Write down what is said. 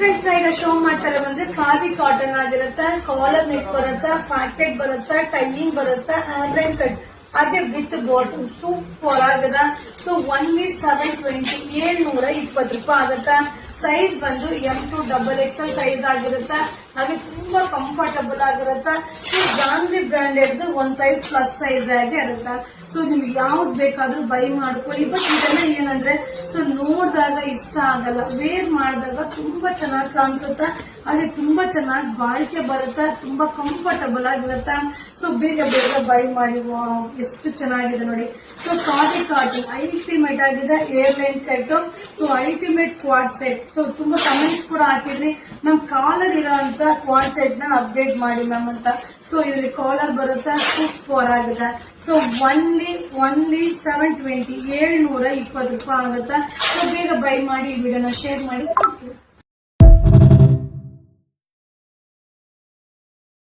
Friends ಈಗ show ಮಾಡ್ತಾರೆ ಬಂದ್ರೆ ಖಾದಿ ಕಾಟನ್ ಆಗಿರುತ್ತೆ, ಕಾಲರ್ ನೆಕ್ ಬರುತ್ತೆ, ಪ್ಯಾಕೆಟ್ ಬರುತ್ತೆ, ಟೈಯಿಂಗ್ ಬರುತ್ತೆ, ಆನ್ಲೈನ್ ಕಟ್ ಹಾಗೆ ವಿತ್ ಬಾಟಮ್ ಸೂಪರ್ ಆಗದ. ಸೊ ಒನ್ಲಿ 720 720 ರೂಪಾಯಿ ಆಗುತ್ತೆ. ಸೈಜ್ ಬಂದು M2XXL ಸೈಜ್ ಆಗಿರುತ್ತೆ. ಹಾಗೆ ತುಂಬಾ ಕಂಫರ್ಟಬಲ್ ಆಗಿರುತ್ತೆ. ಜಾನ್ವಿ ಬ್ರಾಂಡೆಡ್ ಒಂದ್ ಸೈಜ್ ಪ್ಲಸ್ ಸೈಜ್ ಆಗಿ ಇರುತ್ತೆ. ಸೊ ನಿಮ್ಗೆ ಯಾವ್ದು ಬೇಕಾದ್ರೂ ಬೈ ಮಾಡ್ಕೊಳ್ಳಿ. ಬಟ್ ಇದೆಲ್ಲ ಏನಂದ್ರೆ ಸೊ ನೋಡಿದಾಗ ಇಷ್ಟ ಆಗಲ್ಲ, ವೇರ್ ಮಾಡಿದಾಗ ತುಂಬಾ ಚೆನ್ನಾಗಿ ಕಾಣಿಸುತ್ತೆ, ಹಾಗೆ ತುಂಬಾ ಚೆನ್ನಾಗಿ ಬಾಳಿಕೆ ಬರುತ್ತೆ, ತುಂಬಾ ಕಂಫರ್ಟಬಲ್ ಆಗಿರುತ್ತೆ. ಸೊ ಬೇಗ ಬೇಗ ಬೈ ಮಾಡಿ. ಎಷ್ಟು ಚೆನ್ನಾಗಿದೆ ನೋಡಿ. ಸೊ ಖಾದಿ ಕಾಟನ್ ಅಲ್ಟಿಮೇಟ್ ಆಗಿದೆ. Airline cut, so ultimate quad set. So ತುಂಬಾ ಕಮೆಂಟ್ಸ್ ಕೂಡ ಹಾಕಿದ್ರಿ, ನಮ್ ಕಾಲರ್ ಇರೋಂತ ಕ್ವಾಡ್ ಸೆಟ್ ನ ಅಪ್ಡೇಟ್ ಮಾಡಿ ಮ್ಯಾಮ್ ಅಂತ. ಸೊ ಇದ್ರಲ್ಲಿ ಕಾಲರ್ ಬರುತ್ತೆ, ಸೂಪರ್ ಆಗಿದೆ. ಸೊ ಒನ್ಲಿ 720 720 ರೂಪಾಯಿ ಆಗುತ್ತೆ. ಸೊ ಬೇಗ ಬೈ ಮಾಡಿ, ಈ ವಿಡಿಯೋನ ಶೇರ್ ಮಾಡಿ.